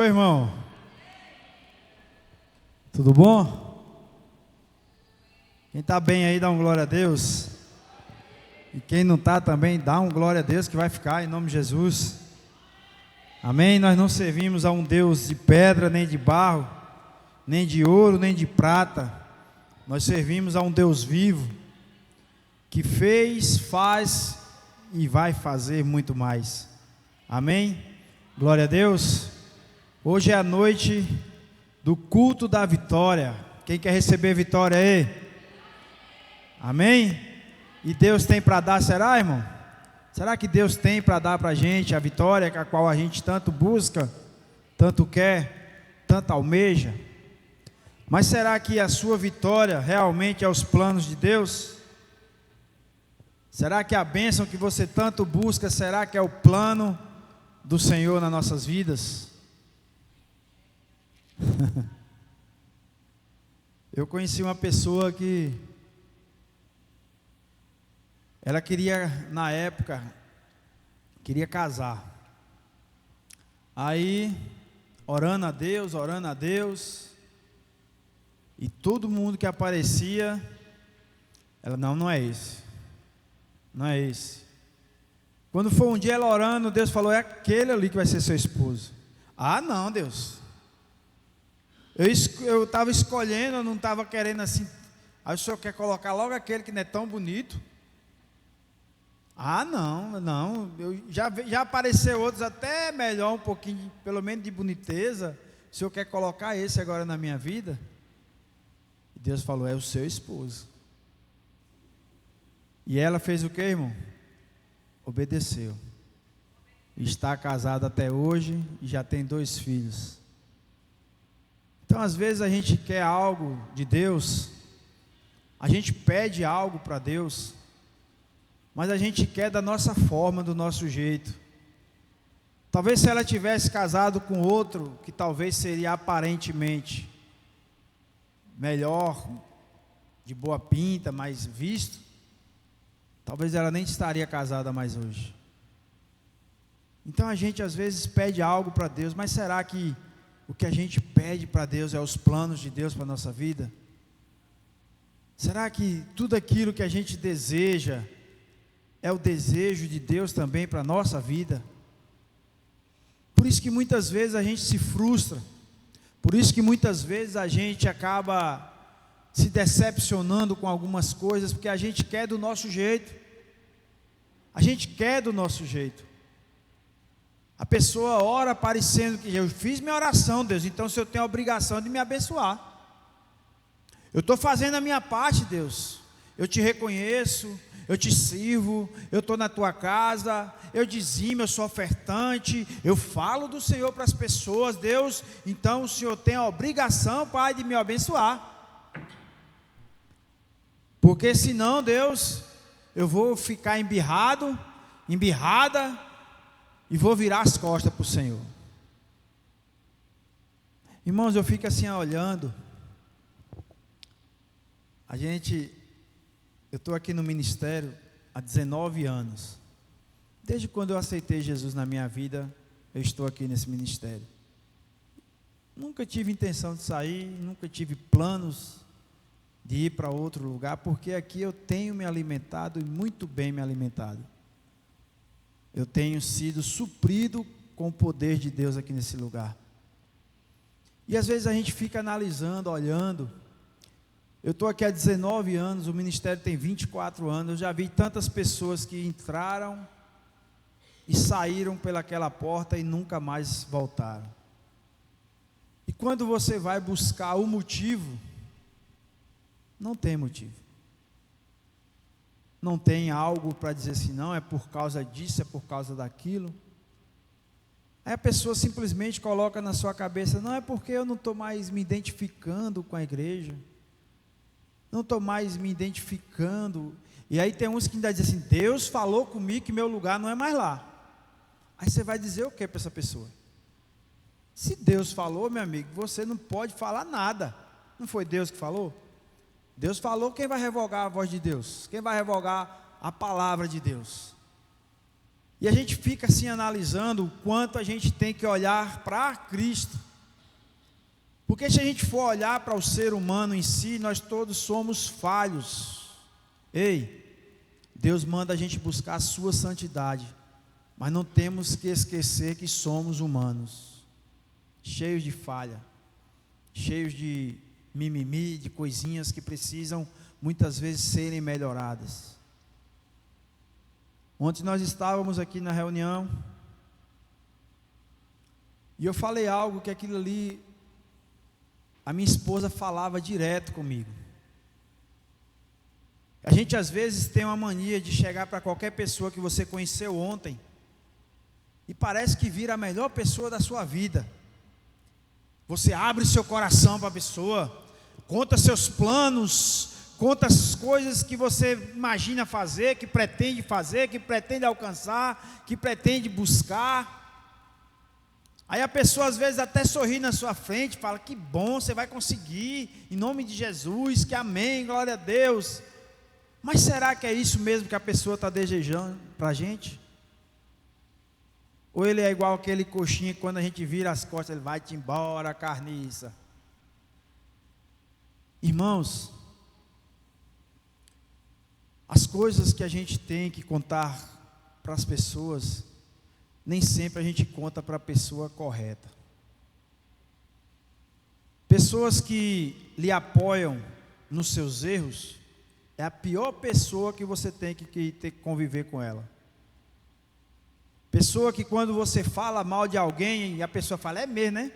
Oi, irmão, tudo bom? Quem está bem aí, dá um glória a Deus. E quem não está também, dá um glória a Deus, que vai ficar em nome de Jesus. Amém? Nós não servimos a um Deus de pedra, nem de barro, nem de ouro, nem de prata. Nós servimos a um Deus vivo, que fez, faz e vai fazer muito mais. Amém? Glória a Deus. Hoje é a noite do culto da vitória. Quem quer receber vitória aí? Amém? E Deus tem para dar, será, irmão? Será que Deus tem para dar para a gente a vitória, a qual a gente tanto busca, tanto quer, tanto almeja? Mas será que a sua vitória realmente é os planos de Deus? Será que a bênção que você tanto busca, será que é o plano do Senhor nas nossas vidas? Eu conheci uma pessoa que ela queria, na época, queria casar. Aí, orando a Deus, e todo mundo que aparecia, ela, não é esse, não é esse. Quando foi um dia ela orando, Deus falou, é aquele ali que vai ser seu esposo. Ah, não, Deus. Eu estava escolhendo, eu não estava querendo assim. Aí o senhor quer colocar logo aquele que não é tão bonito? Ah, não. Já apareceu outros até melhor, um pouquinho, pelo menos de boniteza. O senhor quer colocar esse agora na minha vida? E Deus falou, é o seu esposo. E ela fez o que, irmão? Obedeceu. Está casada até hoje e já tem 2 filhos. Então, às vezes a gente quer algo de Deus, a gente pede algo para Deus, mas a gente quer da nossa forma, do nosso jeito. Talvez se ela tivesse casado com outro, que talvez seria aparentemente melhor, de boa pinta, mais visto, talvez ela nem estaria casada mais hoje. Então a gente às vezes pede algo para Deus, mas será que o que a gente pede para Deus é os planos de Deus para a nossa vida? Será que tudo aquilo que a gente deseja é o desejo de Deus também para a nossa vida? Por isso que muitas vezes a gente se frustra, por isso que muitas vezes a gente acaba se decepcionando com algumas coisas, porque a gente quer do nosso jeito, a gente quer do nosso jeito. A pessoa ora parecendo que eu fiz minha oração, Deus, então o Senhor tem a obrigação de me abençoar. Eu estou fazendo a minha parte, Deus. Eu te reconheço, eu te sirvo, eu estou na tua casa, eu dizimo, eu sou ofertante, eu falo do Senhor para as pessoas, Deus, então o Senhor tem a obrigação, Pai, de me abençoar. Porque senão, Deus, eu vou ficar embirrada, e vou virar as costas para o Senhor. Irmãos, eu fico assim olhando. Eu estou aqui no ministério há 19 anos. Desde quando eu aceitei Jesus na minha vida, eu estou aqui nesse ministério. Nunca tive intenção de sair, nunca tive planos de ir para outro lugar, porque aqui eu tenho me alimentado e muito bem me alimentado. Eu tenho sido suprido com o poder de Deus aqui nesse lugar. E às vezes a gente fica analisando, olhando. Eu estou aqui há 19 anos, o ministério tem 24 anos. Eu já vi tantas pessoas que entraram e saíram pelaquela porta e nunca mais voltaram. E quando você vai buscar o motivo, não tem motivo. Não tem algo para dizer assim, não, é por causa disso, é por causa daquilo. Aí a pessoa simplesmente coloca na sua cabeça, não, é porque eu não estou mais me identificando com a igreja, não estou mais me identificando. E aí tem uns que ainda dizem assim, Deus falou comigo que meu lugar não é mais lá. Aí você vai dizer o que para essa pessoa? Se Deus falou, meu amigo, você não pode falar nada. Não foi Deus que falou? Deus falou, quem vai revogar a voz de Deus? Quem vai revogar a palavra de Deus? E a gente fica assim analisando o quanto a gente tem que olhar para Cristo. Porque se a gente for olhar para o ser humano em si, nós todos somos falhos. Ei, Deus manda a gente buscar a sua santidade, mas não temos que esquecer que somos humanos, cheios de falha, cheios de mimimi, de coisinhas que precisam muitas vezes serem melhoradas. Ontem nós estávamos aqui na reunião e eu falei algo que aquilo ali, a minha esposa falava direto comigo. A gente às vezes tem uma mania de chegar para qualquer pessoa que você conheceu ontem e parece que vira a melhor pessoa da sua vida. Você abre seu coração para a pessoa, conta seus planos, conta as coisas que você imagina fazer, que pretende alcançar, que pretende buscar. Aí a pessoa às vezes até sorri na sua frente, fala: que bom, você vai conseguir, em nome de Jesus, que amém, glória a Deus. Mas será que é isso mesmo que a pessoa está desejando para a gente? Ou ele é igual aquele coxinha que quando a gente vira as costas, ele vai-te embora, carniça. Irmãos, as coisas que a gente tem que contar para as pessoas, nem sempre a gente conta para a pessoa correta. Pessoas que lhe apoiam nos seus erros, é a pior pessoa que você tem que ter que conviver com ela. Pessoa que quando você fala mal de alguém, e a pessoa fala: é mesmo, né?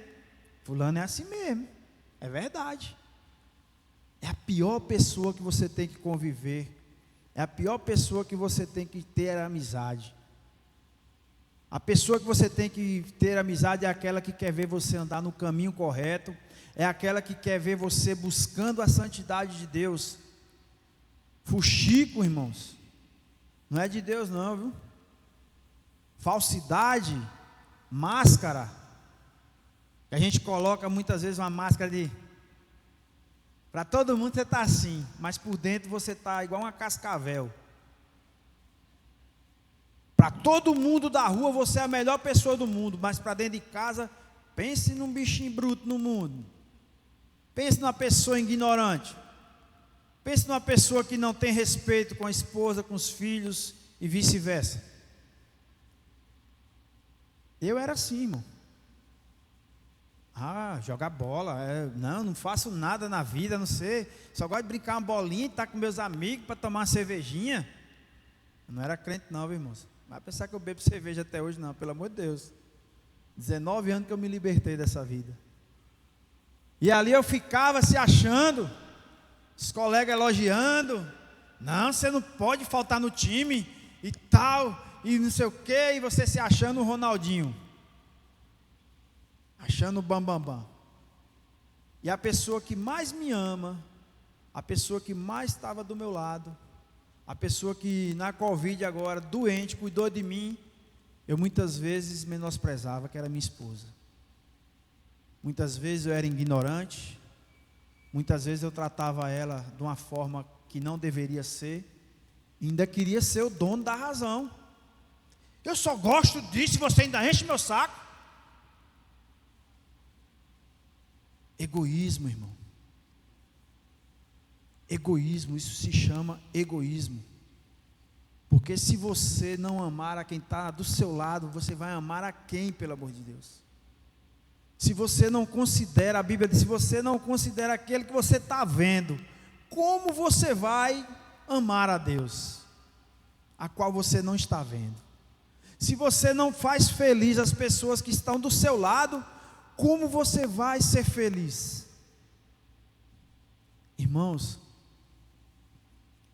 Fulano é assim mesmo, é verdade. É a pior pessoa que você tem que conviver, é a pior pessoa que você tem que ter amizade. A pessoa que você tem que ter amizade é aquela que quer ver você andar no caminho correto, é aquela que quer ver você buscando a santidade de Deus. Fuxico, irmãos, não é de Deus não, viu? Falsidade, máscara, que a gente coloca muitas vezes uma máscara de... Para todo mundo você está assim, mas por dentro você está igual uma cascavel. Para todo mundo da rua você é a melhor pessoa do mundo, mas para dentro de casa, pense num bichinho bruto no mundo. Pense numa pessoa ignorante. Pense numa pessoa que não tem respeito com a esposa, com os filhos e vice-versa. Eu era assim, irmão. Jogar bola, não faço nada na vida, não sei, só gosto de brincar uma bolinha e estar com meus amigos para tomar uma cervejinha. Eu não era crente não, viu, irmãos? Vai pensar que eu bebo cerveja até hoje não, pelo amor de Deus. 19 anos que eu me libertei dessa vida. E ali eu ficava se achando, os colegas elogiando: não, você não pode faltar no time e tal, e não sei o que, e você se achando o Ronaldinho, achando o bambambam. E a pessoa que mais me ama, a pessoa que mais estava do meu lado, a pessoa que na Covid agora, doente, cuidou de mim, eu muitas vezes menosprezava, que era minha esposa. Muitas vezes eu era ignorante, muitas vezes eu tratava ela de uma forma que não deveria ser, e ainda queria ser o dono da razão. Eu só gosto disso e você ainda enche meu saco. Egoísmo, irmão. Egoísmo, isso se chama egoísmo. Porque se você não amar a quem está do seu lado, você vai amar a quem, pelo amor de Deus? Se você não considera, a Bíblia diz, se você não considera aquele que você está vendo, como você vai amar a Deus, a qual você não está vendo? Se você não faz feliz as pessoas que estão do seu lado, como você vai ser feliz? Irmãos,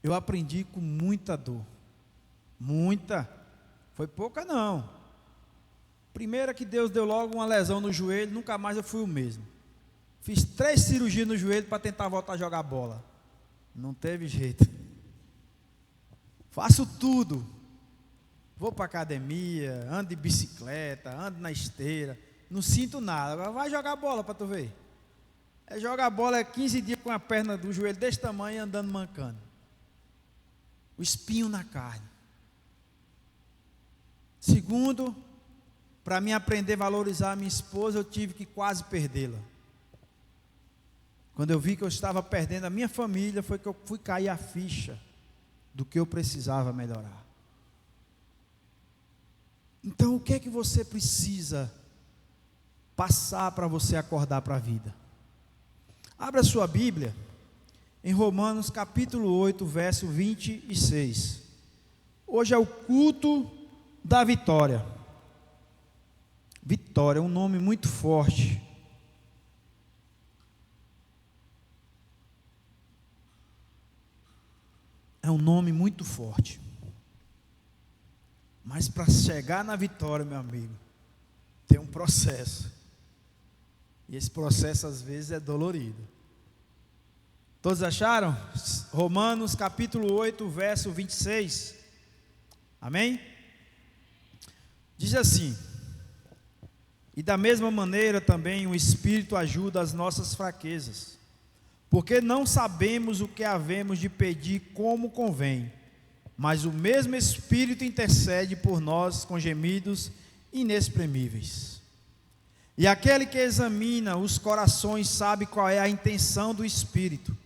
eu aprendi com muita dor, muita, foi pouca não. Primeira que Deus deu logo uma lesão no joelho, nunca mais eu fui o mesmo. Fiz 3 cirurgias no joelho para tentar voltar a jogar bola, não teve jeito. Faço tudo, vou para academia, ando de bicicleta, ando na esteira, não sinto nada. Agora vai jogar bola para tu ver. Jogar bola é 15 dias com a perna do joelho desse tamanho e andando mancando. O espinho na carne. Segundo, para mim aprender a valorizar a minha esposa, eu tive que quase perdê-la. Quando eu vi que eu estava perdendo a minha família, foi que eu fui cair a ficha do que eu precisava melhorar. Então, o que é que você precisa passar para você acordar para a vida? Abra sua Bíblia em Romanos capítulo 8, verso 26. Hoje é o culto da vitória. Vitória é um nome muito forte. É um nome muito forte. Mas para chegar na vitória, meu amigo, tem um processo. E esse processo às vezes é dolorido. Todos acharam? Romanos capítulo 8, verso 26. Amém? Diz assim: e da mesma maneira também o Espírito ajuda as nossas fraquezas, porque não sabemos o que havemos de pedir como convém, mas o mesmo Espírito intercede por nós com gemidos inexprimíveis. E aquele que examina os corações sabe qual é a intenção do Espírito,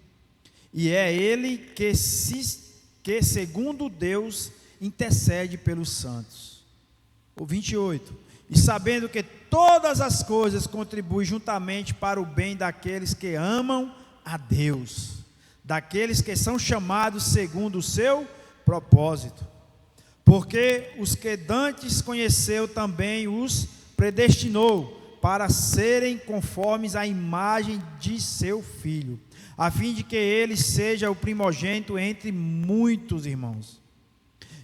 e é Ele que segundo Deus intercede pelos santos. O 28. E sabendo que todas as coisas contribuem juntamente para o bem daqueles que amam a Deus, daqueles que são chamados segundo o seu propósito. Porque os que dantes conheceu também os predestinou para serem conformes à imagem de seu Filho, a fim de que ele seja o primogênito entre muitos irmãos.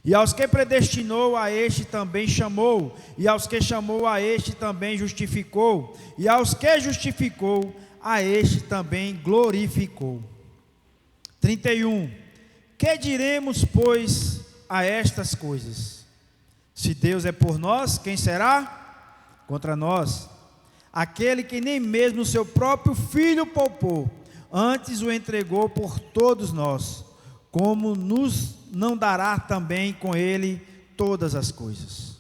E aos que predestinou, a este também chamou, e aos que chamou, a este também justificou, e aos que justificou, a este também glorificou. 31. Que diremos, pois, a estas coisas? Se Deus é por nós, quem será contra nós? Aquele que nem mesmo o seu próprio Filho poupou, antes o entregou por todos nós, como nos não dará também com ele todas as coisas?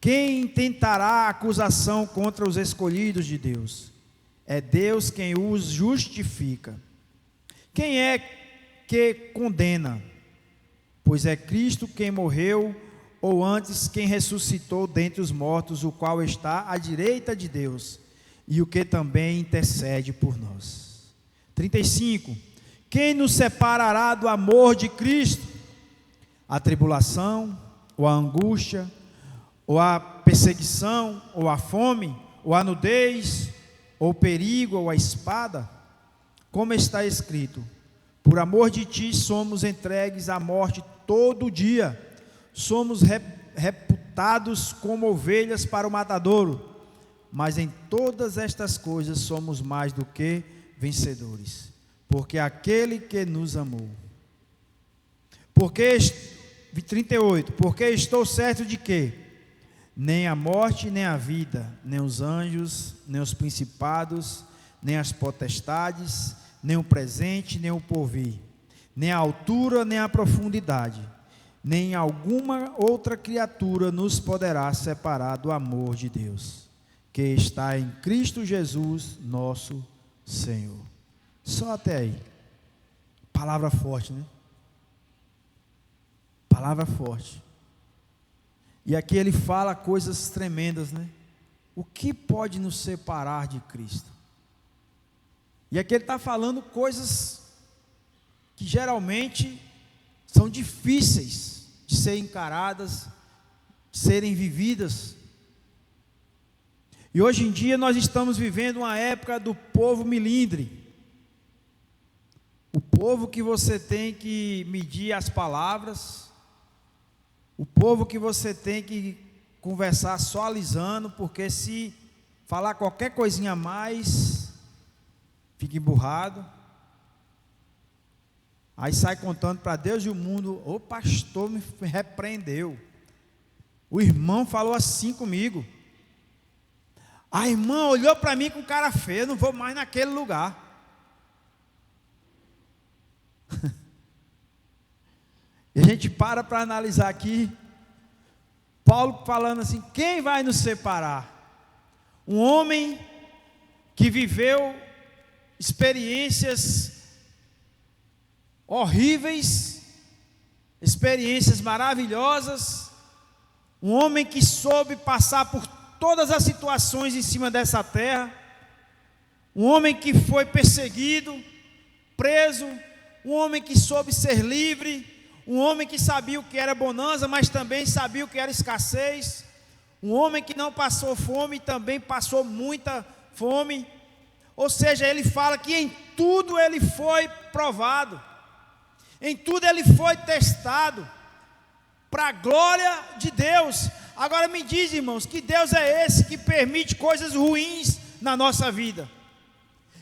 Quem intentará acusação contra os escolhidos de Deus? É Deus quem os justifica. Quem é que condena? Pois é Cristo quem morreu, ou antes quem ressuscitou dentre os mortos, o qual está à direita de Deus, e o que também intercede por nós. 35. Quem nos separará do amor de Cristo? A tribulação, ou a angústia, ou a perseguição, ou a fome, ou a nudez, ou o perigo, ou a espada? Como está escrito: por amor de ti somos entregues à morte todo dia, somos reputados como ovelhas para o matadouro, mas em todas estas coisas somos mais do que vencedores, porque aquele que nos amou. 38. Porque estou certo de que nem a morte, nem a vida, nem os anjos, nem os principados, nem as potestades, nem o presente, nem o porvir, nem a altura, nem a profundidade, nem alguma outra criatura nos poderá separar do amor de Deus, que está em Cristo Jesus, nosso Senhor. Só até aí. Palavra forte, né? Palavra forte. E aqui ele fala coisas tremendas, né? O que pode nos separar de Cristo? E aqui ele está falando coisas que geralmente são difíceis de serem encaradas, de serem vividas. E hoje em dia nós estamos vivendo uma época do povo milindre. O povo que você tem que medir as palavras, o povo que você tem que conversar só alisando, porque se falar qualquer coisinha a mais, fica emburrado. Aí sai contando para Deus e o mundo: o pastor me repreendeu, o irmão falou assim comigo, a irmã olhou para mim com cara feia, eu não vou mais naquele lugar. E a gente para analisar aqui, Paulo falando assim: quem vai nos separar? Um homem que viveu experiências horríveis, experiências maravilhosas, um homem que soube passar por todas as situações em cima dessa terra, um homem que foi perseguido, preso, um homem que soube ser livre, um homem que sabia o que era bonança, mas também sabia o que era escassez, um homem que não passou fome, também passou muita fome. Ou seja, ele fala que em tudo ele foi provado, em tudo ele foi testado, para a glória de Deus. Agora me diz, irmãos, que Deus é esse que permite coisas ruins na nossa vida?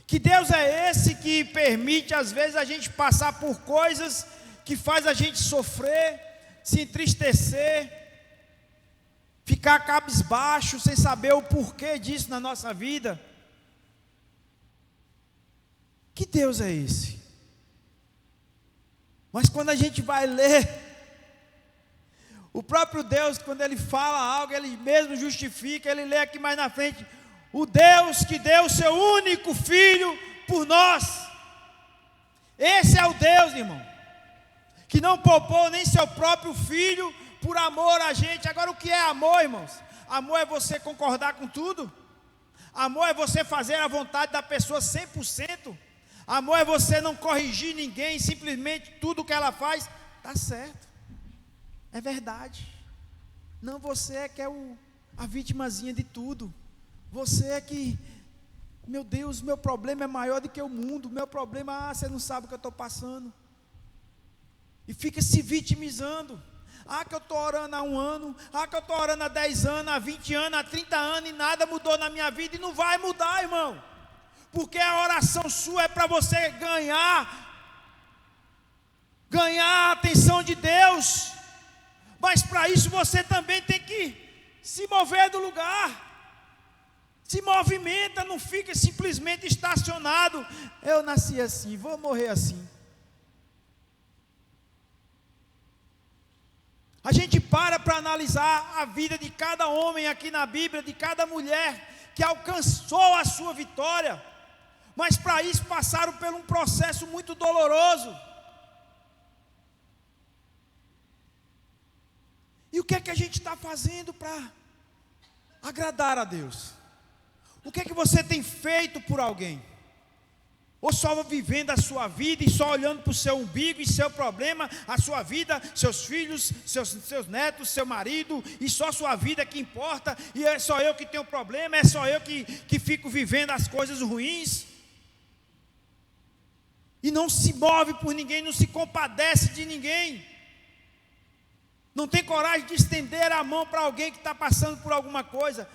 Que Deus é esse que permite às vezes a gente passar por coisas que faz a gente sofrer, se entristecer, ficar cabisbaixo, sem saber o porquê disso na nossa vida? Que Deus é esse? Mas quando a gente vai ler, o próprio Deus, quando Ele fala algo, Ele mesmo justifica. Ele lê aqui mais na frente: o Deus que deu o seu único Filho por nós. Esse é o Deus, irmão, que não poupou nem seu próprio Filho por amor a gente. Agora, o que é amor, irmãos? Amor é você concordar com tudo. Amor é você fazer a vontade da pessoa 100%. Amor é você não corrigir ninguém, simplesmente tudo que ela faz está certo, é verdade. Não, você é que é a vitimazinha de tudo. Você é que, meu Deus, meu problema é maior do que o mundo. Meu problema, você não sabe o que eu estou passando. E fica se vitimizando. Que eu estou orando há 1 ano, que eu estou orando há 10 anos, há 20 anos, há 30 anos e nada mudou na minha vida. E não vai mudar, irmão. Porque a oração sua é para você ganhar a atenção de Deus. Mas para isso você também tem que se mover do lugar. Se movimenta, não fica simplesmente estacionado. Eu nasci assim, vou morrer assim. A gente para analisar a vida de cada homem aqui na Bíblia, de cada mulher que alcançou a sua vitória. Mas para isso passaram por um processo muito doloroso. E o que é que a gente está fazendo para agradar a Deus? O que é que você tem feito por alguém? Ou só vivendo a sua vida e só olhando para o seu umbigo e seu problema, a sua vida, seus filhos, seus netos, seu marido, e só a sua vida que importa, e é só eu que tenho problema, é só eu que fico vivendo as coisas ruins? E não se move por ninguém, não se compadece de ninguém. Não tem coragem de estender a mão para alguém que está passando por alguma coisa.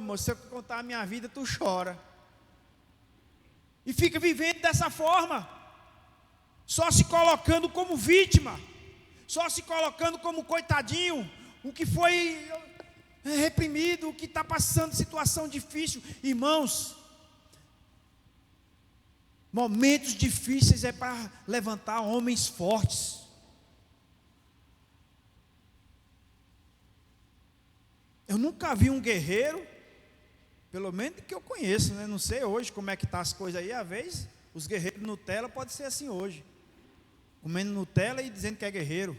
Moço, se eu contar a minha vida, tu chora. E fica vivendo dessa forma, só se colocando como vítima, só se colocando como coitadinho, o que foi reprimido, o que está passando situação difícil. Irmãos, momentos difíceis é para levantar homens fortes. Eu nunca vi um guerreiro, pelo menos que eu conheço, né? Não sei hoje como é que está as coisas aí. Às vezes, os guerreiros Nutella pode ser assim hoje, comendo Nutella e dizendo que é guerreiro.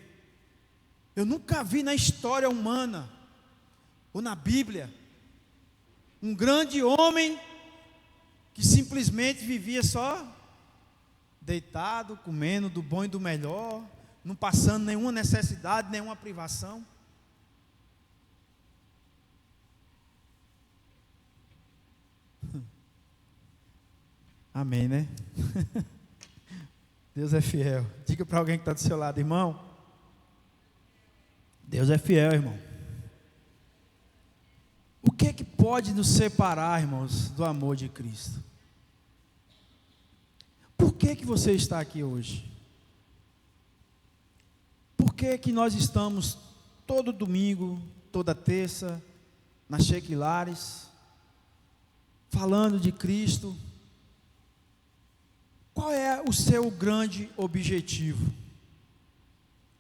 Eu nunca vi na história humana, ou na Bíblia, um grande homem que simplesmente vivia só deitado, comendo do bom e do melhor, não passando nenhuma necessidade, nenhuma privação. Amém, né? Deus é fiel. Diga para alguém que está do seu lado: irmão, Deus é fiel, irmão. O que é que pode nos separar, irmãos, do amor de Cristo? Por que que você está aqui hoje? Por que que nós estamos todo domingo, toda terça, nas Shequilares, falando de Cristo? Qual é o seu grande objetivo?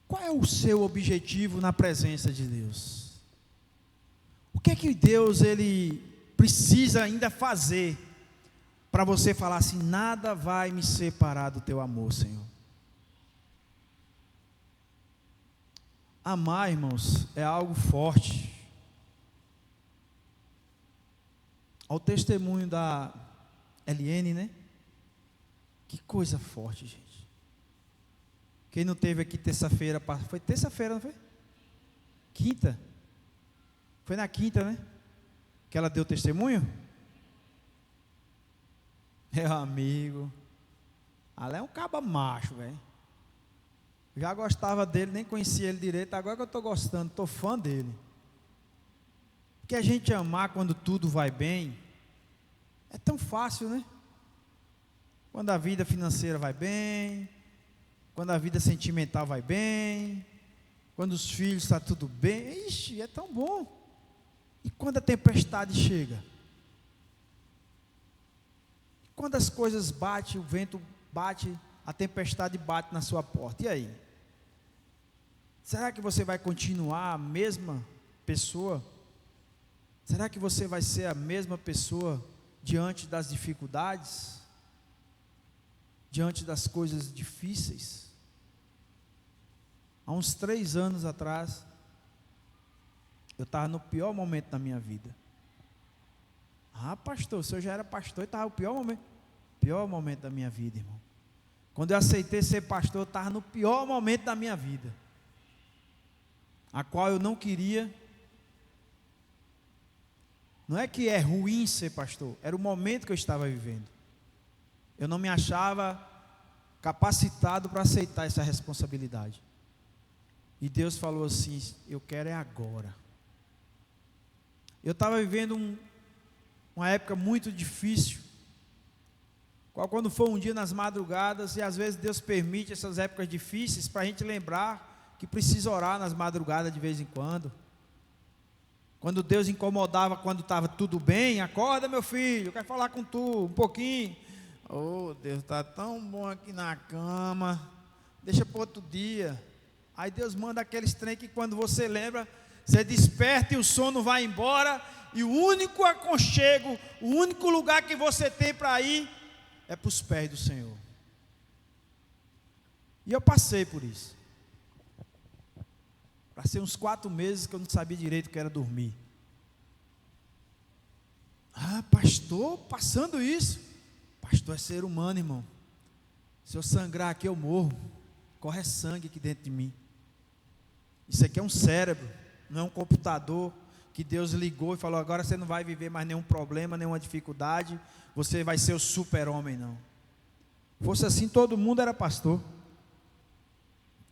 Qual é o seu objetivo na presença de Deus? que é que Deus ele precisa ainda fazer para você falar assim: nada vai me separar do teu amor, Senhor? Amar, irmãos, é algo forte. Ao testemunho da Eliane, né? Que coisa forte, gente. Quem não teve aqui terça-feira, foi terça-feira, não foi? Quinta? Foi na quinta, né? Que ela deu testemunho? Meu amigo, ela é um caba macho, velho. Já gostava dele, nem conhecia ele direito, agora que eu estou gostando, estou fã dele. Porque a gente amar quando tudo vai bem, é tão fácil, né? Quando a vida financeira vai bem, quando a vida sentimental vai bem, quando os filhos estão tudo bem, ixi, é tão bom. E quando a tempestade chega? Quando as coisas batem, o vento bate, a tempestade bate na sua porta, e aí? Será que você vai continuar a mesma pessoa? Será que você vai ser a mesma pessoa diante das dificuldades? Diante das coisas difíceis? Há uns 3 anos atrás, eu estava no pior momento da minha vida. Ah, pastor, o senhor já era pastor e estava no pior momento da minha vida, irmão. Quando eu aceitei ser pastor, eu estava no pior momento da minha vida, a qual eu não queria. Não é que é ruim ser pastor, era o momento que eu estava vivendo. Eu não me achava capacitado para aceitar essa responsabilidade. E Deus falou assim: eu quero é agora. Eu estava vivendo uma época muito difícil, quando foi um dia nas madrugadas, e às vezes Deus permite essas épocas difíceis para a gente lembrar que precisa orar nas madrugadas de vez em quando. Quando Deus incomodava quando estava tudo bem: acorda, meu filho, eu quero falar com tu um pouquinho. Oh, Deus, está tão bom aqui na cama, deixa para outro dia. Aí Deus manda aqueles trem que quando você lembra, você desperta e o sono vai embora, e o único aconchego, o único lugar que você tem para ir é para os pés do Senhor. E eu passei por isso. Passei uns 4 meses que eu não sabia direito o que era dormir. Ah, pastor, passando isso? Pastor é ser humano, irmão. Se eu sangrar aqui, eu morro. Corre sangue aqui dentro de mim. Isso aqui é um cérebro, não é um computador que Deus ligou e falou: agora você não vai viver mais nenhum problema, nenhuma dificuldade, você vai ser o super-homem, não. Fosse assim, todo mundo era pastor.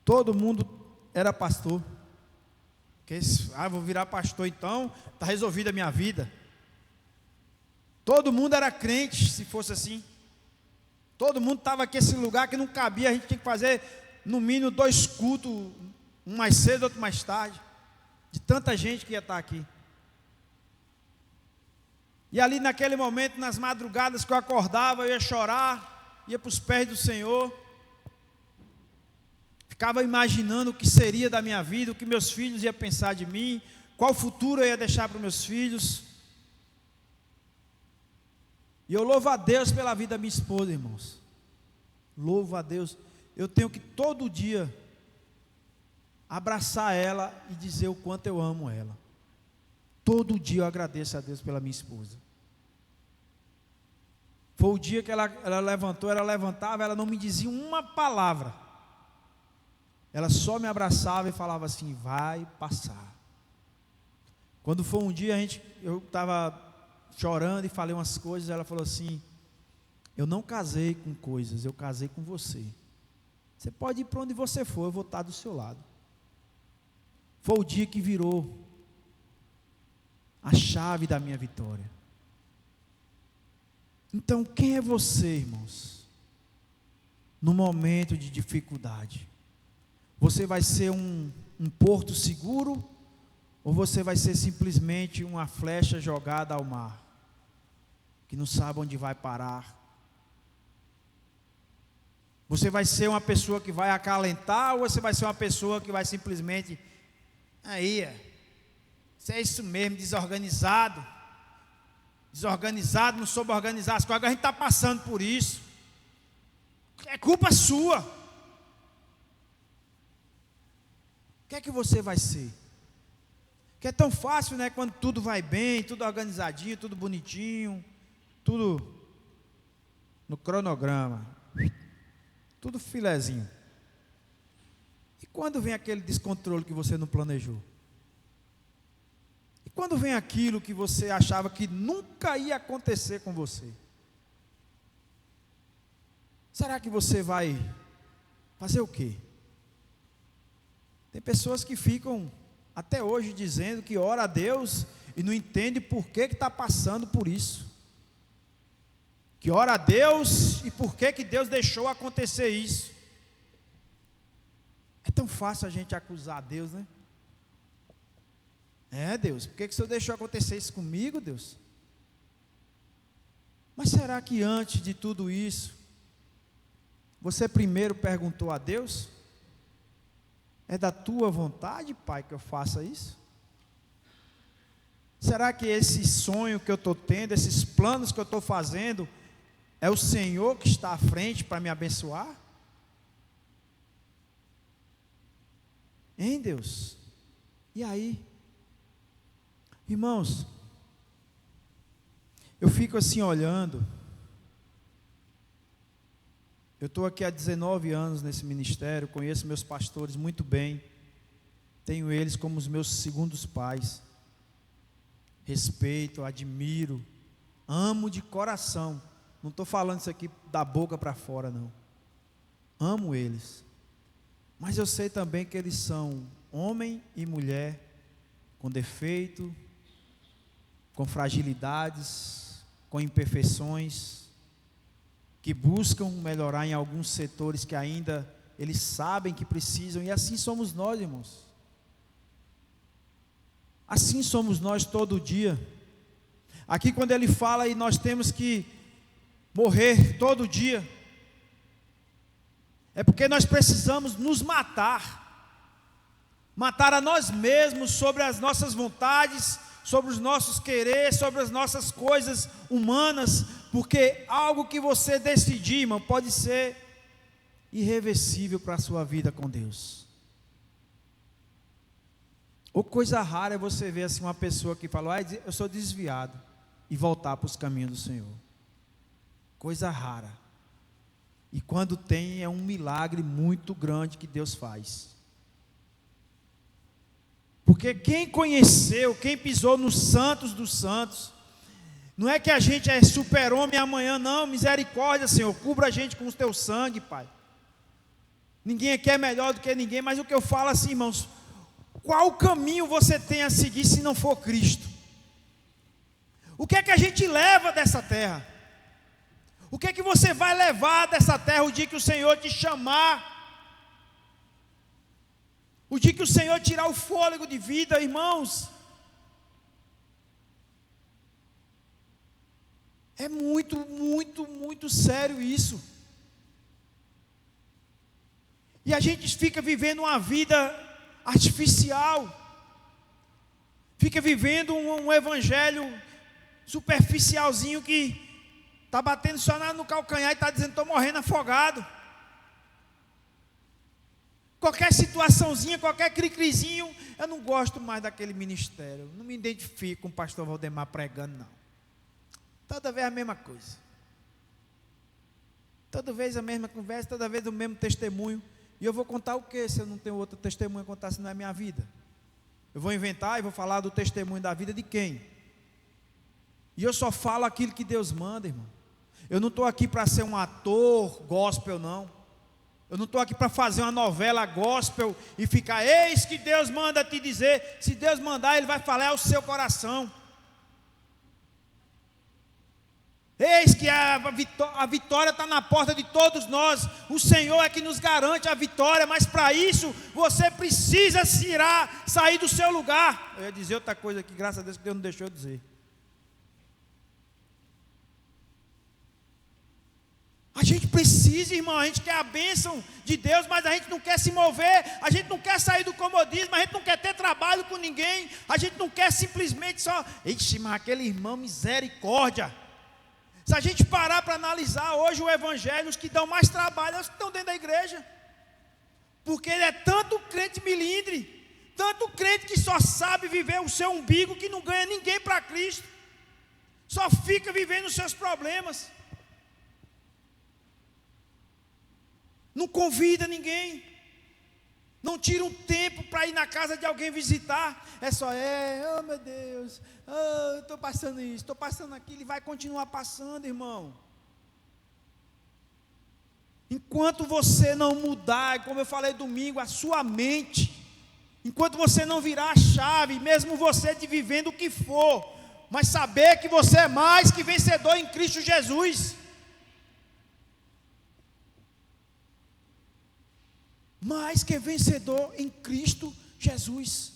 Todo mundo era pastor. Vou virar pastor então, está resolvida a minha vida. Todo mundo era crente, se fosse assim. Todo mundo estava aqui nesse lugar que não cabia, a gente tinha que fazer no mínimo 2 cultos, um mais cedo, outro mais tarde, de tanta gente que ia estar aqui. E ali naquele momento, nas madrugadas que eu acordava, eu ia chorar, ia para os pés do Senhor, ficava imaginando o que seria da minha vida, o que meus filhos iam pensar de mim, qual futuro eu ia deixar para os meus filhos. E eu louvo a Deus pela vida da minha esposa, irmãos. Louvo a Deus. Eu tenho que todo dia abraçar ela e dizer o quanto eu amo ela. Todo dia eu agradeço a Deus pela minha esposa. Foi o dia que ela levantou, ela levantava, ela não me dizia uma palavra. Ela só me abraçava e falava assim: vai passar. Quando foi um dia, eu estava chorando e falei umas coisas, ela falou assim: eu não casei com coisas, eu casei com você. Você pode ir para onde você for, eu vou estar do seu lado. Foi o dia que virou a chave da minha vitória. Então, quem é você, irmãos? No momento de dificuldade, você vai ser um porto seguro, ou você vai ser simplesmente uma flecha jogada ao mar, que não sabe onde vai parar? Você vai ser uma pessoa que vai acalentar, ou você vai ser uma pessoa que vai simplesmente, aí, Você é isso mesmo, desorganizado. Desorganizado, não soube organizar as coisas. Agora a gente está passando por isso. É culpa sua. O que é que você vai ser? Que é tão fácil, né? Quando tudo vai bem, tudo organizadinho, tudo bonitinho, tudo no cronograma, tudo filezinho. E quando vem aquele descontrole que você não planejou? E quando vem aquilo que você achava que nunca ia acontecer com você? Será que você vai fazer o quê? Tem pessoas que ficam até hoje dizendo que ora a Deus e não entende por que está passando por isso. Que ora a Deus e por que Deus deixou acontecer isso. É tão fácil a gente acusar a Deus, né? Deus, por que o Senhor deixou acontecer isso comigo, Deus? Mas será que antes de tudo isso, você primeiro perguntou a Deus? É da tua vontade, Pai, que eu faça isso? Será que esse sonho que eu estou tendo, esses planos que eu estou fazendo, é o Senhor que está à frente para me abençoar? Hein, Deus? E aí? Irmãos, eu fico assim olhando. Eu estou aqui há 19 anos nesse ministério, conheço meus pastores muito bem, tenho eles como os meus segundos pais, respeito, admiro, amo de coração, não estou falando isso aqui da boca para fora não, amo eles, mas eu sei também que eles são homem e mulher, com defeito, com fragilidades, com imperfeições, que buscam melhorar em alguns setores que ainda eles sabem que precisam, e assim somos nós, irmãos. Assim somos nós todo dia. Aqui quando ele fala e nós temos que morrer todo dia, é porque nós precisamos nos matar a nós mesmos sobre as nossas vontades, sobre os nossos quereres, sobre as nossas coisas humanas, porque algo que você decidir, irmão, pode ser irreversível para a sua vida com Deus. Ou coisa rara é você ver assim uma pessoa que fala, eu sou desviado, e voltar para os caminhos do Senhor. Coisa rara. E quando tem, é um milagre muito grande que Deus faz. Porque quem conheceu, quem pisou nos santos dos santos, não é que a gente é super-homem amanhã, não, misericórdia, Senhor, cubra a gente com o teu sangue, Pai. Ninguém aqui é melhor do que ninguém, mas o que eu falo assim, irmãos, qual caminho você tem a seguir se não for Cristo? O que é que a gente leva dessa terra? O que é que você vai levar dessa terra o dia que o Senhor te chamar? O dia que o Senhor tirar o fôlego de vida, irmãos? É muito, muito, muito sério isso. E a gente fica vivendo uma vida artificial. Fica vivendo um evangelho superficialzinho que está batendo só no calcanhar e está dizendo, estou morrendo afogado. Qualquer situaçãozinha, qualquer cri-crizinho, eu não gosto mais daquele ministério. Não me identifico com o pastor Valdemar pregando, não. Toda vez a mesma coisa. Toda vez a mesma conversa, toda vez o mesmo testemunho. E eu vou contar o que se eu não tenho outro testemunho a contar se não é a minha vida? Eu vou inventar e vou falar do testemunho da vida de quem? E eu só falo aquilo que Deus manda, irmão. Eu não estou aqui para ser um ator gospel, não. Eu não estou aqui para fazer uma novela gospel e ficar, eis que Deus manda te dizer. Se Deus mandar, Ele vai falar ao seu coração. Eis que a vitória está na porta de todos nós. O Senhor é que nos garante a vitória, mas para isso você precisa sair do seu lugar. Eu ia dizer outra coisa aqui, graças a Deus que Deus não deixou eu dizer. A gente precisa, irmão, a gente quer a bênção de Deus, mas a gente não quer se mover, a gente não quer sair do comodismo, a gente não quer ter trabalho com ninguém, a gente não quer simplesmente só, ixi, mas aquele irmão, misericórdia. Se a gente parar para analisar hoje o evangelho, os que dão mais trabalho são os que estão dentro da igreja, porque ele é tanto crente milindre, tanto crente que só sabe viver o seu umbigo, que não ganha ninguém para Cristo, só fica vivendo os seus problemas, não convida ninguém, não tira um tempo para ir na casa de alguém visitar, é só, oh meu Deus, oh, eu estou passando isso, estou passando aquilo, e vai continuar passando, irmão. Enquanto você não mudar, como eu falei domingo, a sua mente, enquanto você não virar a chave, mesmo você de vivendo o que for, mas saber que você é mais que vencedor em Cristo Jesus, mais que vencedor em Cristo Jesus.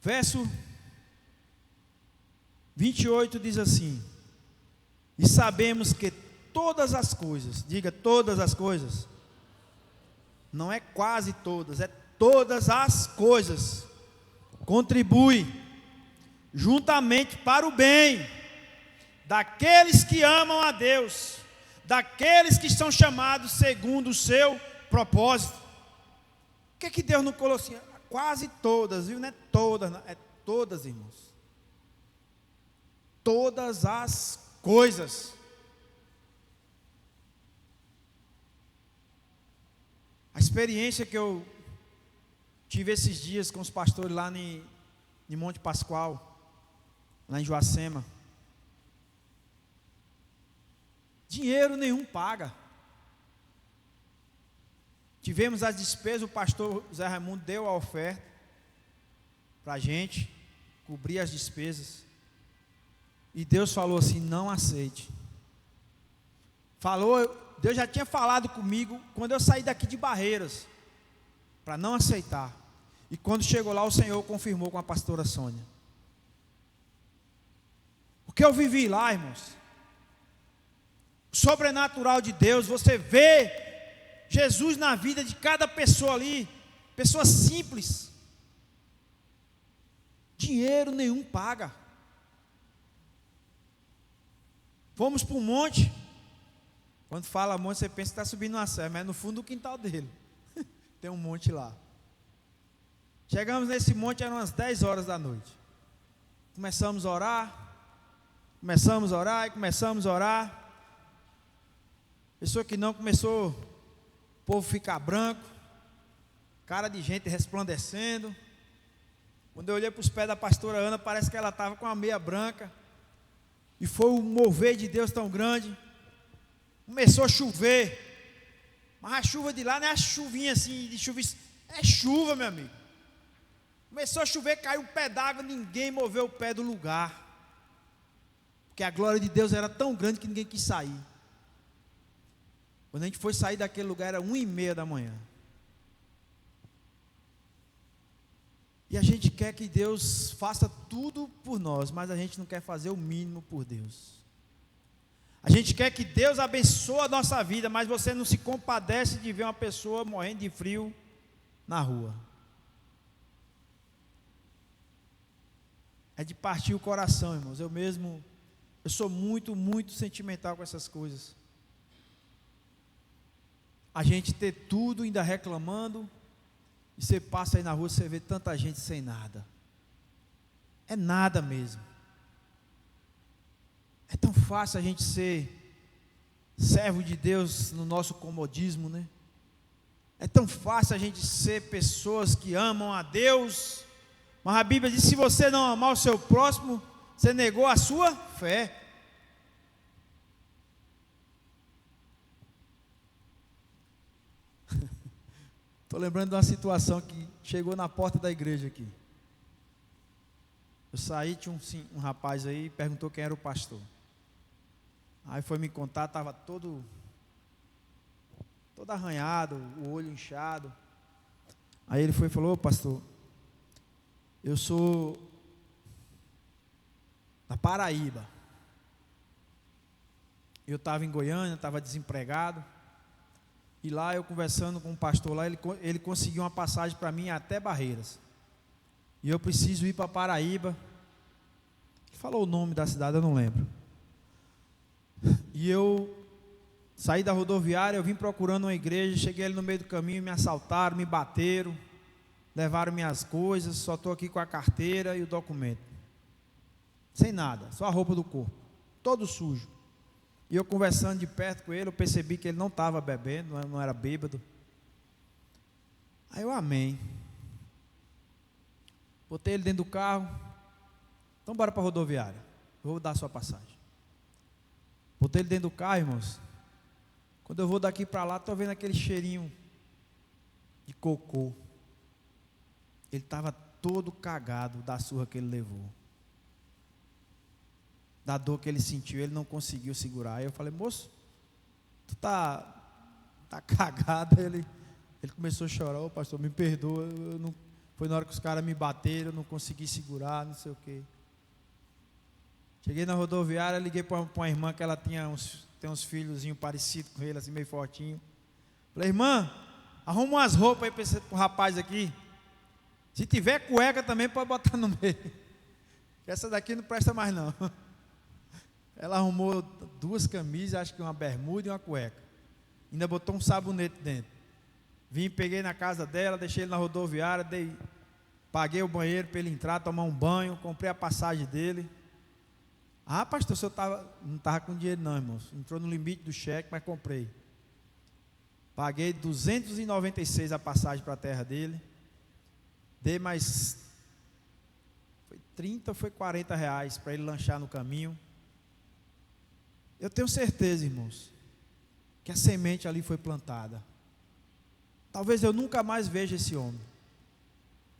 Verso 28 diz assim: e sabemos que todas as coisas, diga todas as coisas, não é quase todas, é todas as coisas, contribuem juntamente para o bem daqueles que amam a Deus, daqueles que são chamados segundo o seu propósito. O que é que Deus não colocou assim? Quase todas, viu? Não é todas, não, é todas, irmãos. Todas as coisas. A experiência que eu tive esses dias com os pastores lá em Monte Pascoal, lá em Joacema, dinheiro nenhum paga. Tivemos as despesas, o pastor Zé Raimundo deu a oferta para a gente cobrir as despesas. E Deus falou assim: não aceite. Deus já tinha falado comigo quando eu saí daqui de Barreiras, para não aceitar. E quando chegou lá, o Senhor confirmou com a pastora Sônia. O que eu vivi lá, irmãos, sobrenatural de Deus, você vê Jesus na vida de cada pessoa ali, pessoa simples, dinheiro nenhum paga. Fomos para um monte, quando fala monte você pensa que está subindo uma serra, mas é no fundo do quintal dele, tem um monte lá. Chegamos nesse monte, eram umas 10 horas da noite, começamos a orar, e começamos a orar. Pessoa que não, começou o povo ficar branco, cara de gente resplandecendo. Quando eu olhei para os pés da pastora Ana, parece que ela estava com a meia branca. E foi um mover de Deus tão grande. Começou a chover, mas a chuva de lá não é a chuvinha assim, de chuva, é chuva, meu amigo. Começou a chover, caiu um pé d'água, ninguém moveu o pé do lugar, porque a glória de Deus era tão grande que ninguém quis sair. Quando a gente foi sair daquele lugar, era 1h30 da manhã. E a gente quer que Deus faça tudo por nós, mas a gente não quer fazer o mínimo por Deus. A gente quer que Deus abençoe a nossa vida, mas você não se compadece de ver uma pessoa morrendo de frio na rua. É de partir o coração, irmãos. Eu sou muito, muito sentimental com essas coisas. A gente ter tudo ainda reclamando, e você passa aí na rua, você vê tanta gente sem nada. É nada mesmo. É tão fácil a gente ser servo de Deus no nosso comodismo, né? É tão fácil a gente ser pessoas que amam a Deus, mas a Bíblia diz: se você não amar o seu próximo, você negou a sua fé. Estou lembrando de uma situação que chegou na porta da igreja aqui. Eu saí, tinha um rapaz aí, perguntou quem era o pastor. Aí foi me contar, estava todo arranhado, o olho inchado. Aí ele foi e falou: ô pastor, eu sou na Paraíba. Eu estava em Goiânia, estava desempregado. E lá eu conversando com um pastor lá, ele conseguiu uma passagem para mim até Barreiras. E eu preciso ir para Paraíba. Ele falou o nome da cidade, eu não lembro. E eu saí da rodoviária, eu vim procurando uma igreja, cheguei ali no meio do caminho, me assaltaram, me bateram, levaram minhas coisas, só estou aqui com a carteira e o documento. Sem nada, só a roupa do corpo, todo sujo. E eu conversando de perto com ele, eu percebi que ele não estava bebendo, não era bêbado. Aí eu amém. Botei ele dentro do carro. Então bora para a rodoviária, eu vou dar a sua passagem. Botei ele dentro do carro, irmãos. Quando eu vou daqui para lá, estou vendo aquele cheirinho de cocô. Ele estava todo cagado da surra que ele levou, da dor que ele sentiu, ele não conseguiu segurar. Aí eu falei, moço, tu tá cagado. Ele começou a chorar, ô pastor, me perdoa, foi na hora que os caras me bateram, eu não consegui segurar, não sei o quê. Cheguei na rodoviária, liguei para uma irmã que ela tem uns filhozinhos parecidos com ele, assim meio fortinho. Falei, irmã, arruma umas roupas aí para esse rapaz aqui. Se tiver cueca também pode botar no meio. Essa daqui não presta mais não. Ela arrumou 2 camisas, acho que uma bermuda e uma cueca. Ainda botou um sabonete dentro. Vim, peguei na casa dela, deixei ele na rodoviária, paguei o banheiro para ele entrar, tomar um banho, comprei a passagem dele. Ah, pastor, o senhor não estava com dinheiro não, irmãos. Entrou no limite do cheque, mas comprei. Paguei 296 a passagem para a terra dele. Dei mais, foi 30 ou foi 40 reais para ele lanchar no caminho. Eu tenho certeza, irmãos, que a semente ali foi plantada. Talvez eu nunca mais veja esse homem.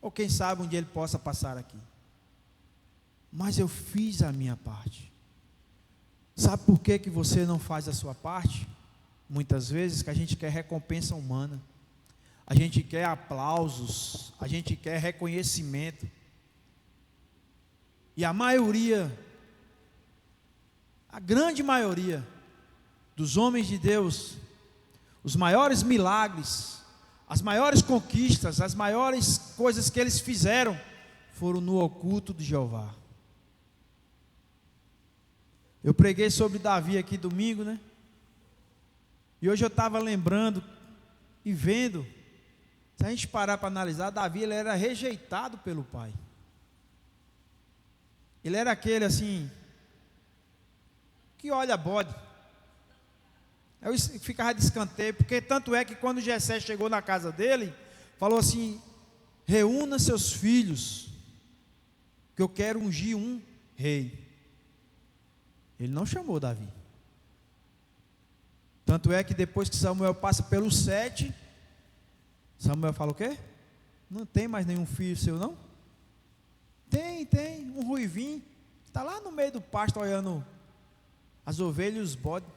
Ou quem sabe um dia ele possa passar aqui. Mas eu fiz a minha parte. Sabe por que você não faz a sua parte? Muitas vezes que a gente quer recompensa humana. A gente quer aplausos, a gente quer reconhecimento. E a maioria, a grande maioria dos homens de Deus, os maiores milagres, as maiores conquistas, as maiores coisas que eles fizeram, foram no oculto de Jeová. Eu preguei sobre Davi aqui domingo, né? E hoje eu estava lembrando e vendo, se a gente parar para analisar, Davi ele era rejeitado pelo pai. Ele era aquele assim, que olha bode. Eu ficava de escanteio, porque tanto é que quando Jessé chegou na casa dele, falou assim, reúna seus filhos, que eu quero ungir um rei. Ele não chamou Davi. Tanto é que depois que Samuel passa pelos 7, Samuel fala o quê? Não tem mais nenhum filho seu não? Tem, um ruivinho, está lá no meio do pasto olhando as ovelhas e os bodes.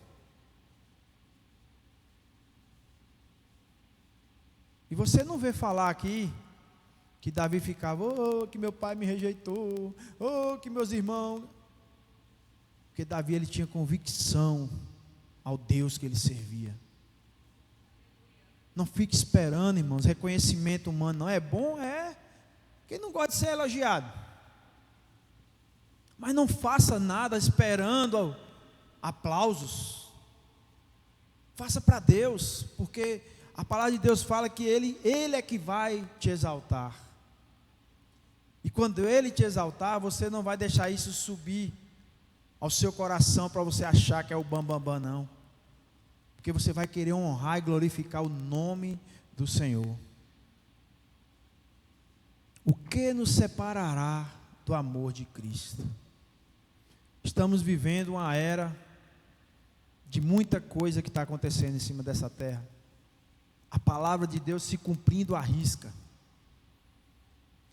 E você não vê falar aqui que Davi ficava, que meu pai me rejeitou, que meus irmãos. Porque Davi ele tinha convicção ao Deus que ele servia. Não fique esperando, irmãos, reconhecimento humano não é bom, é. Quem não gosta de ser elogiado? Mas não faça nada esperando aplausos. Faça para Deus, porque a palavra de Deus fala que Ele é que vai te exaltar. E quando Ele te exaltar, você não vai deixar isso subir ao seu coração para você achar que é o bambambam, não. Porque você vai querer honrar e glorificar o nome do Senhor. O que nos separará do amor de Cristo? Estamos vivendo uma era de muita coisa que está acontecendo em cima dessa terra. A palavra de Deus se cumprindo à risca.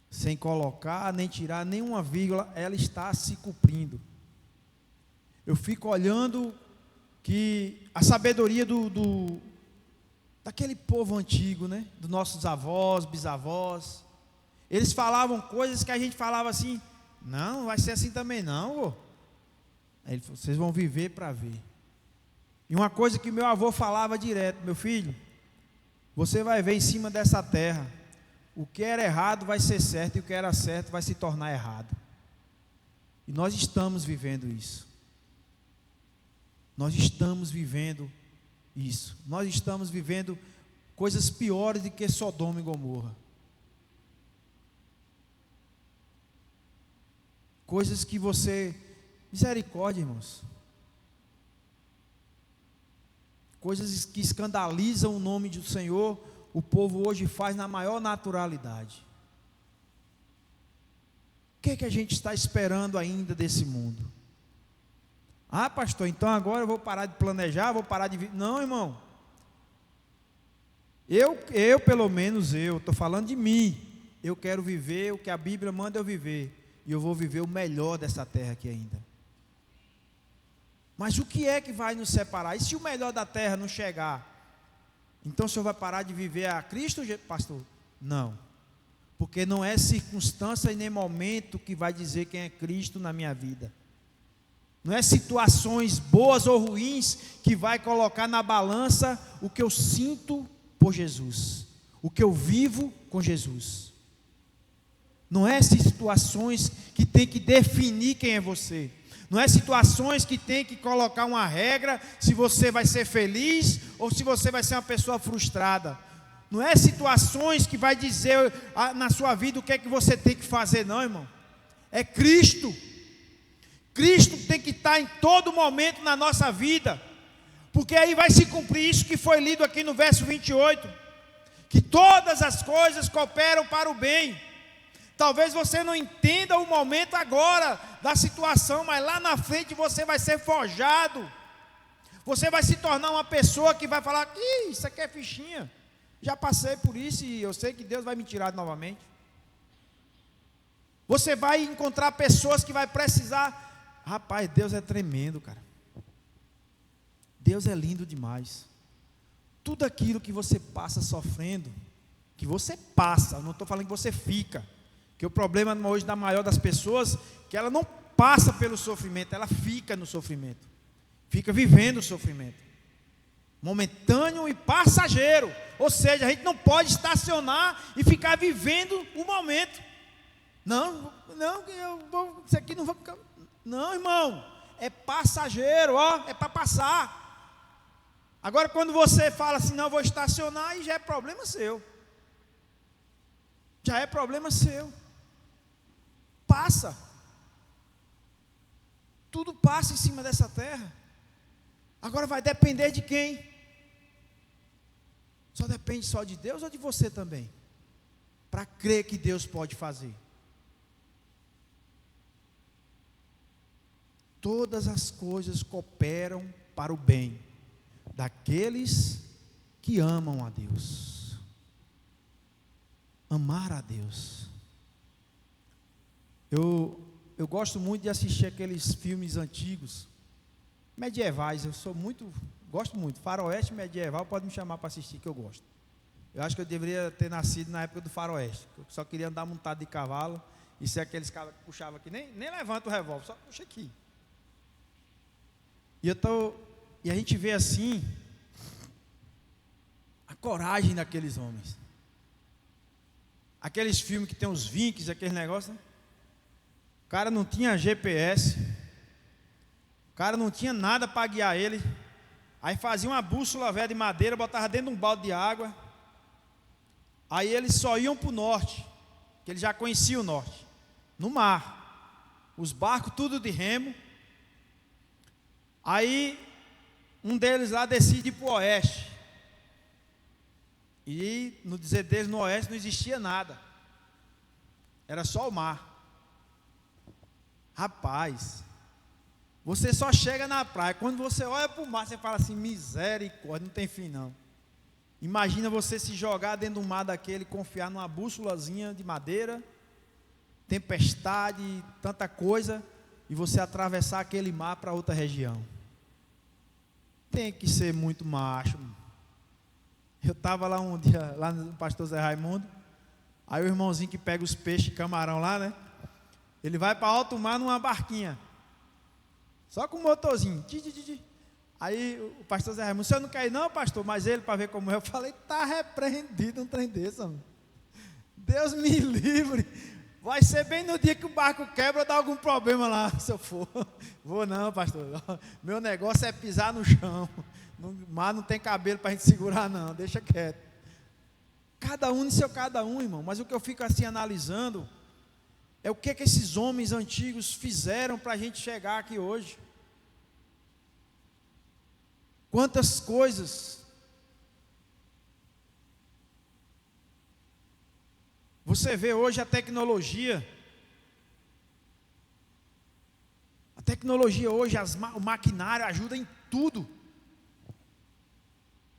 Sem colocar, nem tirar nenhuma vírgula, ela está se cumprindo. Eu fico olhando que a sabedoria daquele povo antigo, né? Dos nossos avós, bisavós, eles falavam coisas que a gente falava assim, Não, não vai ser assim também não, vô. Aí ele falou, vocês vão viver para ver. E uma coisa que meu avô falava direto, meu filho, você vai ver em cima dessa terra, o que era errado vai ser certo e o que era certo vai se tornar errado. E nós estamos vivendo isso. Nós estamos vivendo isso. Nós estamos vivendo coisas piores do que Sodoma e Gomorra. Coisas que você... Misericórdia, irmãos. Coisas que escandalizam o nome do Senhor, o povo hoje faz na maior naturalidade. O que é que a gente está esperando ainda desse mundo? Ah, pastor, então agora eu vou parar de planejar, vou parar de... Não, irmão. Pelo menos eu, estou falando de mim. Eu quero viver o que a Bíblia manda eu viver. E eu vou viver o melhor dessa terra aqui ainda. Mas o que é que vai nos separar? E se o melhor da terra não chegar? Então o senhor vai parar de viver a Cristo, pastor? Não. Porque não é circunstância e nem momento que vai dizer quem é Cristo na minha vida. Não é situações boas ou ruins que vai colocar na balança o que eu sinto por Jesus. O que eu vivo com Jesus. Não é situações que tem que definir quem é você. Não é situações que tem que colocar uma regra se você vai ser feliz ou se você vai ser uma pessoa frustrada. Não é situações que vai dizer na sua vida o que é que você tem que fazer, não, irmão. É Cristo. Cristo tem que estar em todo momento na nossa vida. Porque aí vai se cumprir isso que foi lido aqui no verso 28. Que todas as coisas cooperam para o bem. Talvez você não entenda o momento agora da situação, mas lá na frente você vai ser forjado. Você vai se tornar uma pessoa que vai falar, isso aqui é fichinha. Já passei por isso e eu sei que Deus vai me tirar novamente. Você vai encontrar pessoas que vai precisar. Rapaz, Deus é tremendo, cara. Deus é lindo demais. Tudo aquilo que você passa sofrendo, que você passa, não estou falando que você fica. Que o problema hoje da maior das pessoas, que ela não passa pelo sofrimento, ela fica no sofrimento. Fica vivendo o sofrimento. Momentâneo e passageiro. Ou seja, a gente não pode estacionar e ficar vivendo o momento. Não, isso aqui não vai ficar. Não, irmão, é passageiro, é para passar. Agora quando você fala assim, não, vou estacionar, aí já é problema seu. Já é problema seu. Passa. Tudo passa em cima dessa terra. Agora vai depender de quem? Só depende só de Deus ou de você também? Para crer que Deus pode fazer. Todas as coisas cooperam para o bem daqueles que amam a Deus. Amar a Deus. Eu gosto muito de assistir aqueles filmes antigos, medievais. Gosto muito. Faroeste medieval, pode me chamar para assistir, que eu gosto. Eu acho que eu deveria ter nascido na época do faroeste. Eu só queria andar montado de cavalo e ser aqueles caras que puxavam aqui, nem levanta o revólver, só puxa aqui. E a gente vê assim a coragem daqueles homens. Aqueles filmes que tem os Vikings, aqueles negócios, né? O cara não tinha GPS, o cara não tinha nada para guiar ele. Aí fazia uma bússola velha de madeira, botava dentro de um balde de água. Aí eles só iam para o norte, que eles já conheciam o norte, no mar. Os barcos tudo de remo. Aí um deles lá decide ir para o oeste. E no dizer deles, no oeste não existia nada. Era só o mar. Rapaz, você só chega na praia. Quando você olha para o mar, você fala assim, misericórdia, não tem fim não. Imagina você se jogar dentro do mar daquele, confiar numa bússolazinha de madeira, tempestade, tanta coisa, e você atravessar aquele mar para outra região. Tem que ser muito macho. Eu estava lá um dia, lá no pastor Zé Raimundo, aí o irmãozinho que pega os peixes, camarão lá, né? Ele vai para alto mar numa barquinha, só com o motorzinho. Aí o pastor Zé Raimundo: o senhor não quer ir não, pastor? Mas ele, para ver como é, eu falei: está repreendido um trem desse, mano. Deus me livre. Vai ser bem no dia que o barco quebra ou dá algum problema lá, se eu for. Vou não, pastor. Meu negócio é pisar no chão. No mar não tem cabelo para a gente segurar não, deixa quieto. Cada um no seu cada um, irmão. Mas o que eu fico assim analisando é o que esses homens antigos fizeram para a gente chegar aqui hoje. Quantas coisas. Você vê hoje a tecnologia. A tecnologia hoje, o maquinário ajuda em tudo.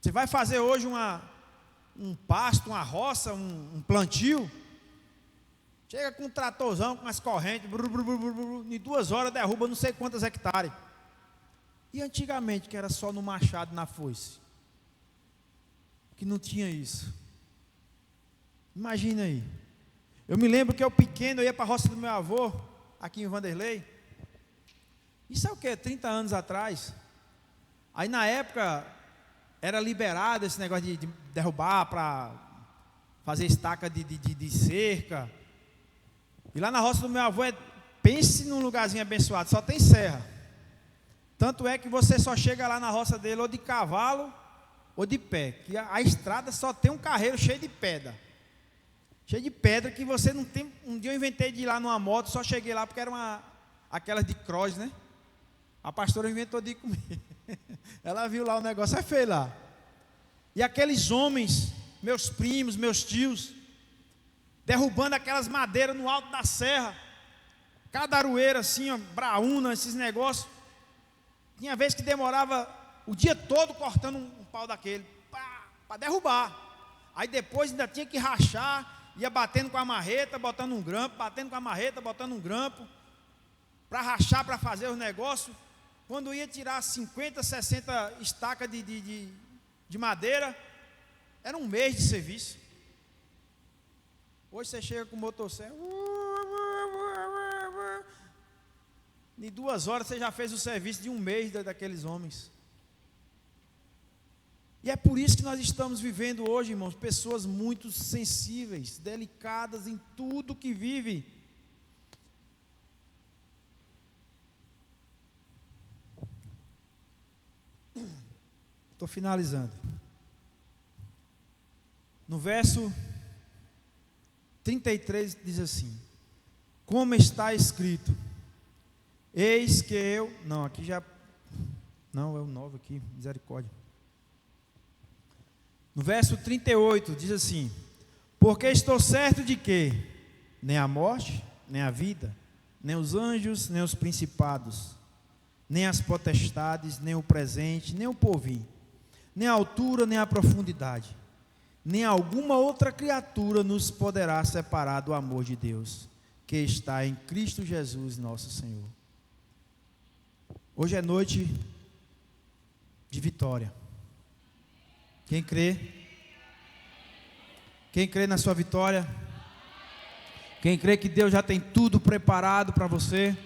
Você vai fazer hoje um pasto, uma roça, um plantio. Chega com um tratorzão, com as correntes, em 2 horas derruba não sei quantos hectares. E antigamente, que era só no machado, na foice, que não tinha isso. Imagina aí. Eu me lembro que eu pequeno, eu ia para a roça do meu avô, aqui em Vanderlei. Isso é o quê? 30 anos atrás. Aí na época era liberado esse negócio de derrubar para fazer estaca de cerca. E lá na roça do meu avô, pense num lugarzinho abençoado, só tem serra. Tanto é que você só chega lá na roça dele ou de cavalo ou de pé. Que a estrada só tem um carreiro cheio de pedra. Cheio de pedra que você não tem. Um dia eu inventei de ir lá numa moto, só cheguei lá porque era aquelas de cross, né? A pastora inventou de ir comigo. Ela viu lá o negócio, é feio lá. E aqueles homens, meus primos, meus tios, derrubando aquelas madeiras no alto da serra, cada aroeira assim, ó, braúna, esses negócios. Tinha vez que demorava o dia todo cortando um pau daquele, para derrubar. Aí depois ainda tinha que rachar, ia batendo com a marreta, botando um grampo, batendo com a marreta, botando um grampo, para rachar, para fazer os negócios. Quando ia tirar 50, 60 estacas de madeira, era um mês de serviço. Hoje você chega com o motosserra, em 2 horas você já fez o serviço de um mês daqueles homens. E é por isso que nós estamos vivendo hoje, irmãos, pessoas muito sensíveis, delicadas em tudo que vivem. Estou finalizando. No verso 33 diz assim: como está escrito, eis que eu... Não, aqui já... Não, é o 9 aqui, misericórdia. No verso 38 diz assim: porque estou certo de que nem a morte, nem a vida, nem os anjos, nem os principados, nem as potestades, nem o presente, nem o porvir, nem a altura, nem a profundidade, nem alguma outra criatura nos poderá separar do amor de Deus, que está em Cristo Jesus, nosso Senhor. Hoje é noite de vitória. Quem crê? Quem crê na sua vitória? Quem crê que Deus já tem tudo preparado para você?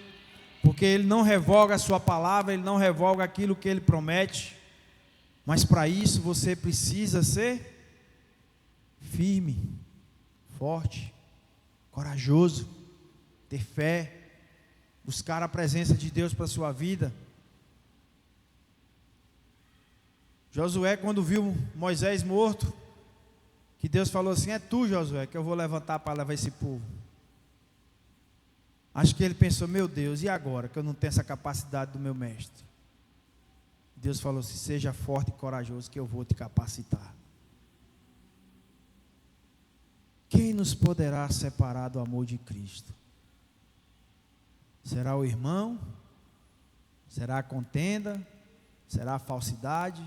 Porque Ele não revoga a sua palavra, Ele não revoga aquilo que Ele promete. Mas para isso você precisa ser firme, forte, corajoso, ter fé, buscar a presença de Deus para a sua vida. Josué, quando viu Moisés morto, que Deus falou assim: é tu, Josué, que eu vou levantar para levar esse povo. Acho que ele pensou: meu Deus, e agora que eu não tenho essa capacidade do meu mestre? Deus falou assim: seja forte e corajoso, que eu vou te capacitar. Quem nos poderá separar do amor de Cristo? Será o irmão? Será a contenda? Será a falsidade?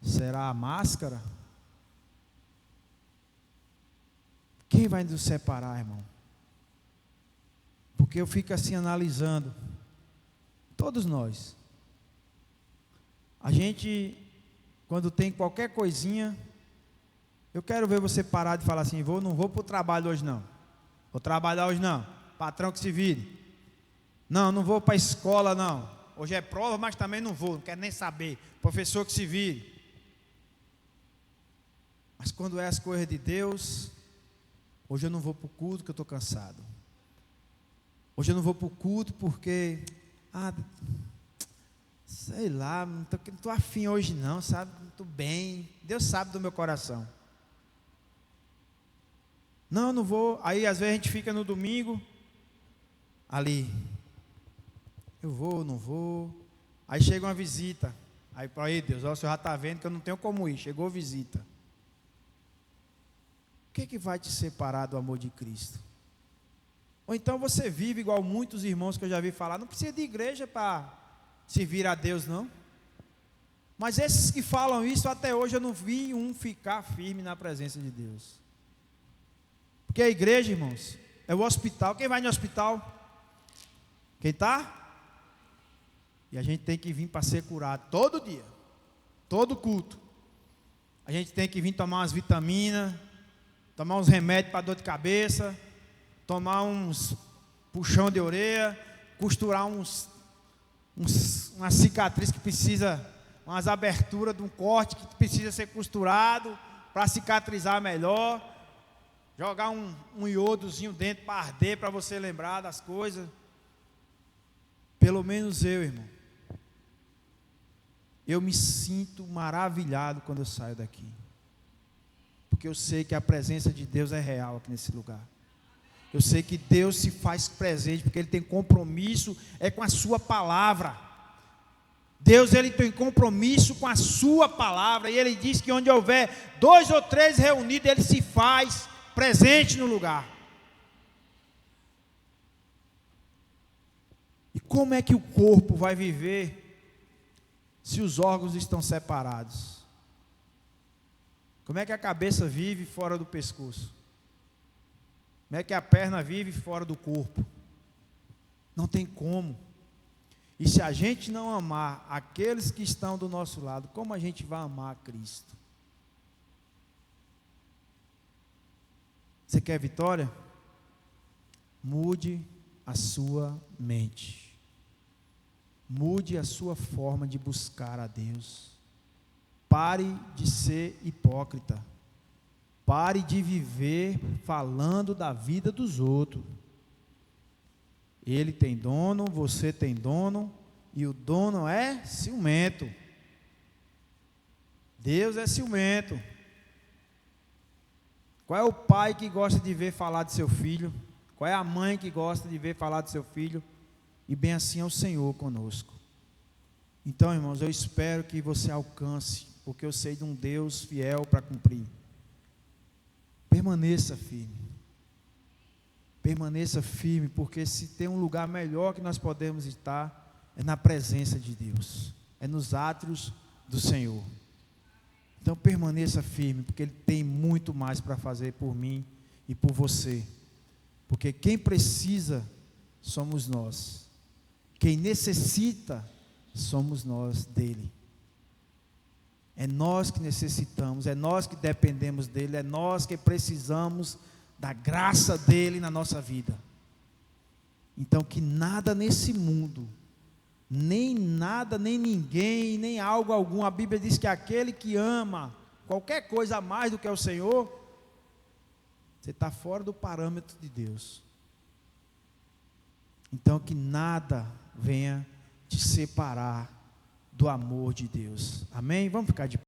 Será a máscara? Quem vai nos separar, irmão? Porque eu fico assim analisando, todos nós, a gente, quando tem qualquer coisinha, eu quero ver você parar de falar assim: não vou para o trabalho hoje não, vou trabalhar hoje não, patrão que se vire. Não, não vou para a escola não. Hoje é prova, mas também não vou, não quero nem saber. Professor que se vire. Mas quando é as coisas de Deus, hoje eu não vou para o culto que eu estou cansado. Hoje eu não vou para o culto porque, sei lá, não estou afim hoje não, sabe? Não estou bem. Deus sabe do meu coração. Não, eu não vou. Aí às vezes a gente fica no domingo, ali. Eu vou, não vou. Aí chega uma visita. Aí Deus, ó, o senhor já está vendo que eu não tenho como ir. Chegou visita. O que vai te separar do amor de Cristo? Ou então você vive igual muitos irmãos que eu já vi falar, não precisa de igreja para servir a Deus não. Mas esses que falam isso, até hoje eu não vi um ficar firme na presença de Deus. Porque a igreja, irmãos, é o hospital. Quem vai no hospital? Quem está? E a gente tem que vir para ser curado todo dia, todo culto. A gente tem que vir tomar umas vitaminas, tomar uns remédios para dor de cabeça, tomar uns puxão de orelha, costurar uma cicatriz que precisa, umas aberturas de um corte que precisa ser costurado para cicatrizar melhor, jogar um iodozinho dentro para arder, para você lembrar das coisas. Pelo menos eu, irmão, eu me sinto maravilhado quando eu saio daqui, porque eu sei que a presença de Deus é real aqui nesse lugar. Eu sei que Deus se faz presente, porque Ele tem compromisso com a sua palavra. Deus, Ele tem compromisso com a sua palavra, e Ele diz que onde houver 2 ou 3 reunidos, Ele se faz presente no lugar. E como é que o corpo vai viver se os órgãos estão separados? Como é que a cabeça vive fora do pescoço? Como é que a perna vive fora do corpo? Não tem como. E se a gente não amar aqueles que estão do nosso lado, como a gente vai amar a Cristo? Você quer vitória? Mude a sua mente. Mude a sua forma de buscar a Deus. Pare de ser hipócrita. Pare de viver falando da vida dos outros. Ele tem dono, você tem dono, e o dono é ciumento. Deus é ciumento. Qual é o pai que gosta de ver falar de seu filho? Qual é a mãe que gosta de ver falar de seu filho? E bem assim é o Senhor conosco. Então, irmãos, eu espero que você alcance, porque eu sei de um Deus fiel para cumprir. Permaneça firme. Permaneça firme, porque se tem um lugar melhor que nós podemos estar, é na presença de Deus, é nos átrios do Senhor. Então permaneça firme, porque Ele tem muito mais para fazer por mim e por você. Porque quem precisa somos nós. Quem necessita somos nós dEle. É nós que necessitamos, é nós que dependemos dEle, é nós que precisamos da graça dEle na nossa vida. Então que nada nesse mundo, nem nada, nem ninguém, nem algo algum, a Bíblia diz que aquele que ama qualquer coisa a mais do que o Senhor, você está fora do parâmetro de Deus. Então que nada venha te separar do amor de Deus. Amém? Vamos ficar de pé.